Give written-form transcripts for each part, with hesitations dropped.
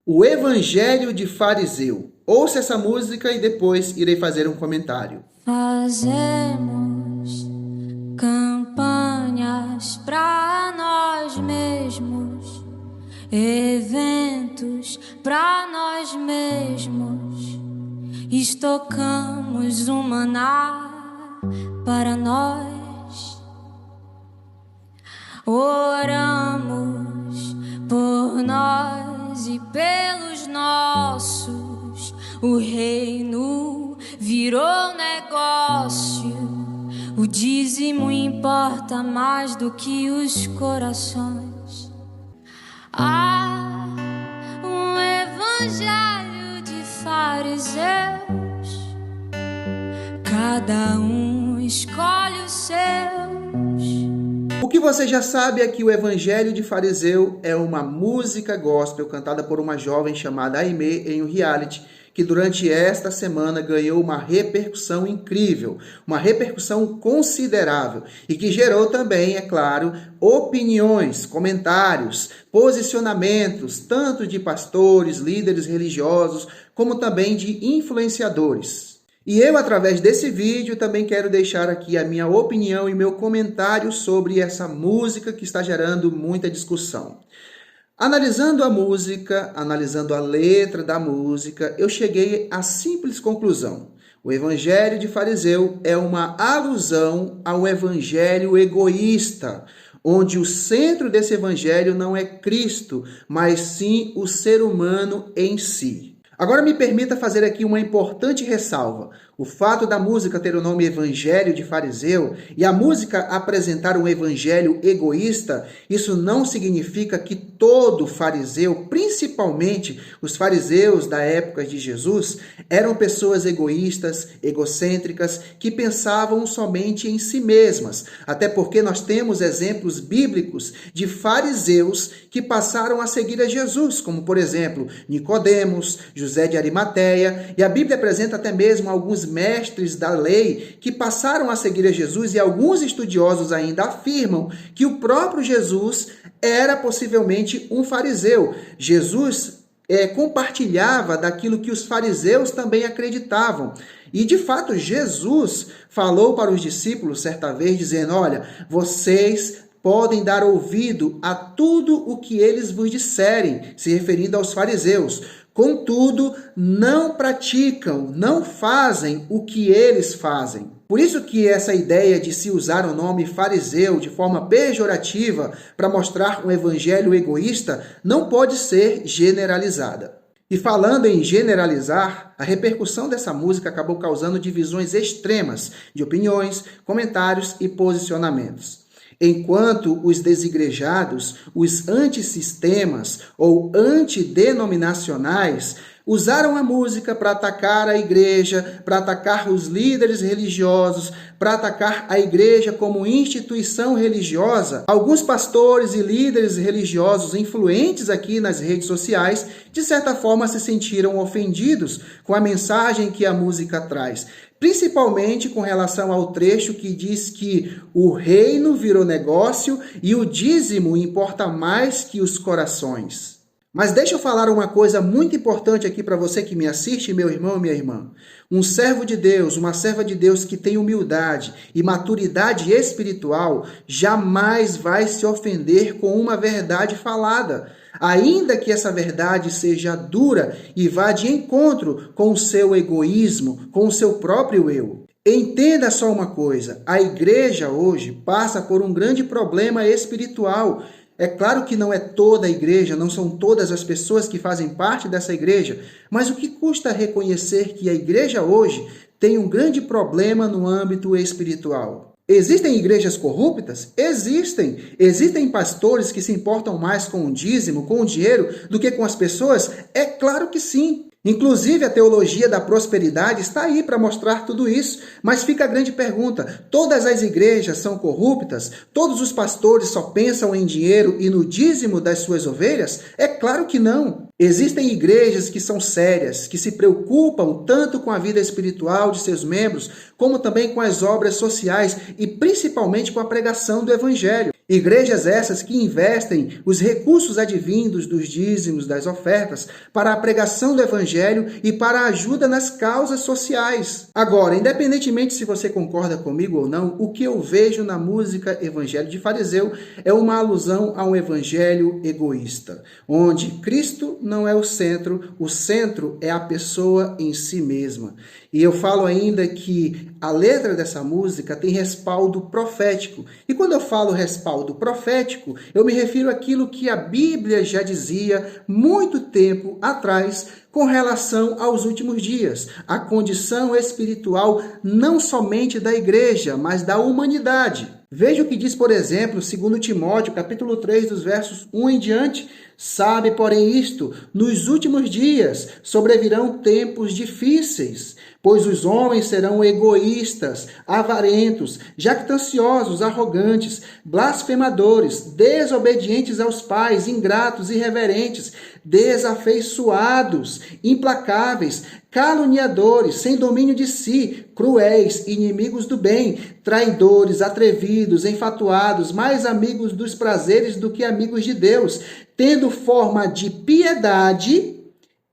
O Evangelho de Fariseu. Ouça essa música e depois irei fazer um comentário. Fazemos campanhas para nós mesmos, eventos para nós mesmos, estocamos o maná para nós, oramos por nós e pelos nossos, o reino virou negócio, o dízimo importa mais do que os corações. Há um evangelho de fariseus, cada um escolhe os seus. O que você já sabe é que o Evangelho de Fariseu é uma música gospel cantada por uma jovem chamada Aimee em um reality que durante esta semana ganhou uma repercussão incrível, uma repercussão considerável e que gerou também, é claro, opiniões, comentários, posicionamentos, tanto de pastores, líderes religiosos, como também de influenciadores. E eu, através desse vídeo, também quero deixar aqui a minha opinião e meu comentário sobre essa música que está gerando muita discussão. Analisando a música, analisando a letra da música, eu cheguei à simples conclusão. O Evangelho de Fariseu é uma alusão ao evangelho egoísta, onde o centro desse evangelho não é Cristo, mas sim o ser humano em si. Agora me permita fazer aqui uma importante ressalva. O fato da música ter o nome Evangelho de Fariseu e a música apresentar um evangelho egoísta, isso não significa que todo fariseu, principalmente os fariseus da época de Jesus, eram pessoas egoístas, egocêntricas, que pensavam somente em si mesmas. Até porque nós temos exemplos bíblicos de fariseus que passaram a seguir a Jesus, como por exemplo, Nicodemos, José de Arimateia, e a Bíblia apresenta até mesmo alguns mestres da lei que passaram a seguir a Jesus, e alguns estudiosos ainda afirmam que o próprio Jesus era possivelmente um fariseu. Jesus compartilhava daquilo que os fariseus também acreditavam. E, de fato, Jesus falou para os discípulos certa vez, dizendo, olha, vocês podem dar ouvido a tudo o que eles vos disserem, se referindo aos fariseus. Contudo, não praticam, não fazem o que eles fazem. Por isso que essa ideia de se usar o nome fariseu de forma pejorativa para mostrar um evangelho egoísta não pode ser generalizada. E falando em generalizar, a repercussão dessa música acabou causando divisões extremas de opiniões, comentários e posicionamentos. Enquanto os desigrejados, os antissistemas ou antidenominacionais usaram a música para atacar a igreja, para atacar os líderes religiosos, para atacar a igreja como instituição religiosa, alguns pastores e líderes religiosos influentes aqui nas redes sociais, de certa forma se sentiram ofendidos com a mensagem que a música traz. Principalmente com relação ao trecho que diz que o reino virou negócio e o dízimo importa mais que os corações. Mas deixa eu falar uma coisa muito importante aqui para você que me assiste, meu irmão e minha irmã. Um servo de Deus, uma serva de Deus que tem humildade e maturidade espiritual, jamais vai se ofender com uma verdade falada, ainda que essa verdade seja dura e vá de encontro com o seu egoísmo, com o seu próprio eu. Entenda só uma coisa, a igreja hoje passa por um grande problema espiritual. É claro que não é toda a igreja, não são todas as pessoas que fazem parte dessa igreja, mas o que custa reconhecer que a igreja hoje tem um grande problema no âmbito espiritual? Existem igrejas corruptas? Existem. Existem pastores que se importam mais com o dízimo, com o dinheiro, do que com as pessoas? É claro que sim. Inclusive, a teologia da prosperidade está aí para mostrar tudo isso. Mas fica a grande pergunta, todas as igrejas são corruptas? Todos os pastores só pensam em dinheiro e no dízimo das suas ovelhas? É claro que não. Existem igrejas que são sérias, que se preocupam tanto com a vida espiritual de seus membros, como também com as obras sociais e principalmente com a pregação do evangelho. Igrejas essas que investem os recursos advindos dos dízimos, das ofertas, para a pregação do evangelho e para a ajuda nas causas sociais. Agora, independentemente se você concorda comigo ou não, o que eu vejo na música Evangelho de Fariseu é uma alusão a um evangelho egoísta, onde Cristo não é o centro é a pessoa em si mesma. E eu falo ainda que a letra dessa música tem respaldo profético. E quando eu falo respaldo profético, eu me refiro àquilo que a Bíblia já dizia muito tempo atrás com relação aos últimos dias, a condição espiritual não somente da igreja, mas da humanidade. Veja o que diz, por exemplo, 2 Timóteo, capítulo 3, dos versos 1 em diante. Sabe, porém, isto, nos últimos dias sobrevirão tempos difíceis, pois os homens serão egoístas, avarentos, jactanciosos, arrogantes, blasfemadores, desobedientes aos pais, ingratos, irreverentes, desafeiçoados, implacáveis, caluniadores, sem domínio de si, cruéis, inimigos do bem, traidores, atrevidos, enfatuados, mais amigos dos prazeres do que amigos de Deus, tendo forma de piedade,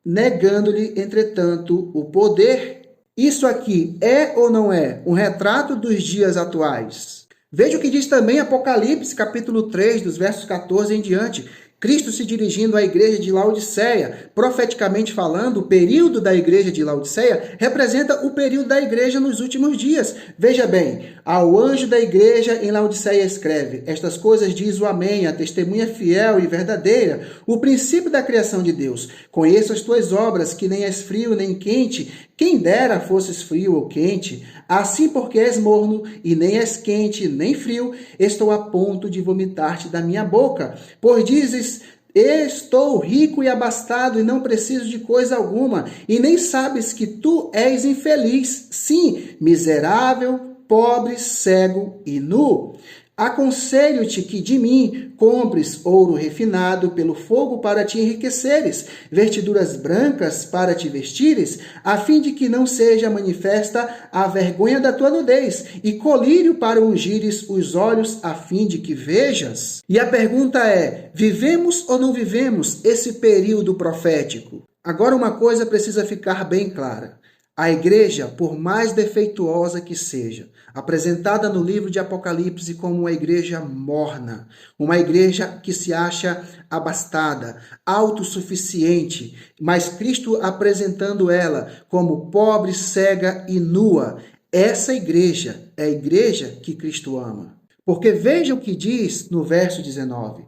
negando-lhe, entretanto, o poder. Isso aqui é ou não é um retrato dos dias atuais? Veja o que diz também Apocalipse, capítulo 3, dos versos 14 em diante. Cristo se dirigindo à igreja de Laodiceia, profeticamente falando, o período da igreja de Laodiceia representa o período da igreja nos últimos dias. Veja bem, ao anjo da igreja em Laodiceia escreve: estas coisas diz o Amém, a testemunha fiel e verdadeira, o princípio da criação de Deus. Conheço as tuas obras, que nem és frio nem quente, quem dera fosses frio ou quente. Assim, porque és morno e nem és quente nem frio, estou a ponto de vomitar-te da minha boca. Pois dizes: estou rico e abastado e não preciso de coisa alguma, e nem sabes que tu és infeliz, sim, miserável, pobre, cego e nu. Aconselho-te que de mim compres ouro refinado pelo fogo para te enriqueceres, vestiduras brancas para te vestires, a fim de que não seja manifesta a vergonha da tua nudez, e colírio para ungires os olhos, a fim de que vejas. E a pergunta é: vivemos ou não vivemos esse período profético? Agora uma coisa precisa ficar bem clara. A igreja, por mais defeituosa que seja, apresentada no livro de Apocalipse como uma igreja morna, uma igreja que se acha abastada, autossuficiente, mas Cristo apresentando ela como pobre, cega e nua, essa igreja é a igreja que Cristo ama. Porque veja o que diz no verso 19: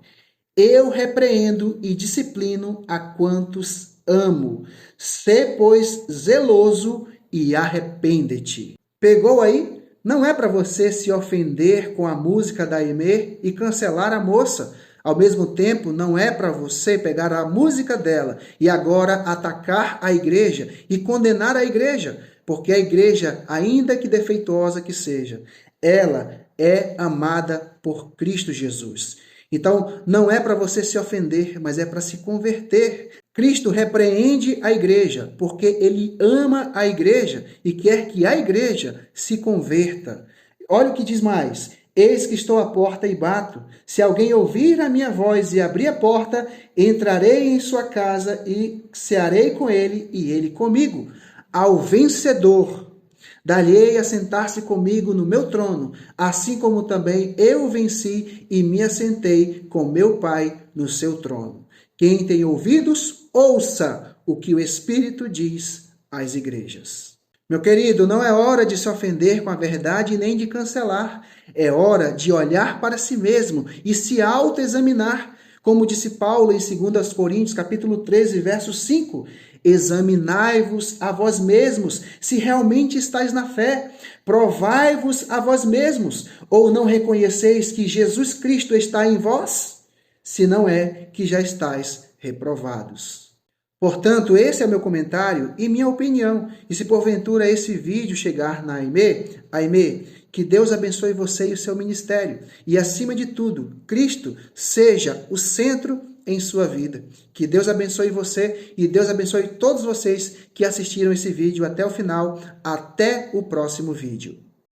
eu repreendo e disciplino a quantos amo. Sê, pois, zeloso e arrepende-te. Pegou aí? Não é para você se ofender com a música da Aimee e cancelar a moça. Ao mesmo tempo, não é para você pegar a música dela e agora atacar a igreja e condenar a igreja, porque a igreja, ainda que defeituosa que seja, ela é amada por Cristo Jesus. Então, não é para você se ofender, mas é para se converter. Cristo repreende a igreja, porque ele ama a igreja e quer que a igreja se converta. Olha o que diz mais: eis que estou à porta e bato. Se alguém ouvir a minha voz e abrir a porta, entrarei em sua casa e cearei com ele e ele comigo. Ao vencedor dar-lhe-ei a sentar-se comigo no meu trono, assim como também eu venci e me assentei com meu Pai no seu trono. Quem tem ouvidos, ouça o que o Espírito diz às igrejas. Meu querido, não é hora de se ofender com a verdade nem de cancelar. É hora de olhar para si mesmo e se autoexaminar. Como disse Paulo em 2 Coríntios, capítulo 13, verso 5, examinai-vos a vós mesmos, se realmente estáis na fé. Provai-vos a vós mesmos, ou não reconheceis que Jesus Cristo está em vós? Se não é, que já estáis reprovados. Portanto, esse é meu comentário e minha opinião. E se porventura esse vídeo chegar na Aimee, que Deus abençoe você e o seu ministério. E acima de tudo, Cristo seja o centro em sua vida. Que Deus abençoe você e Deus abençoe todos vocês que assistiram esse vídeo até o final. Até o próximo vídeo.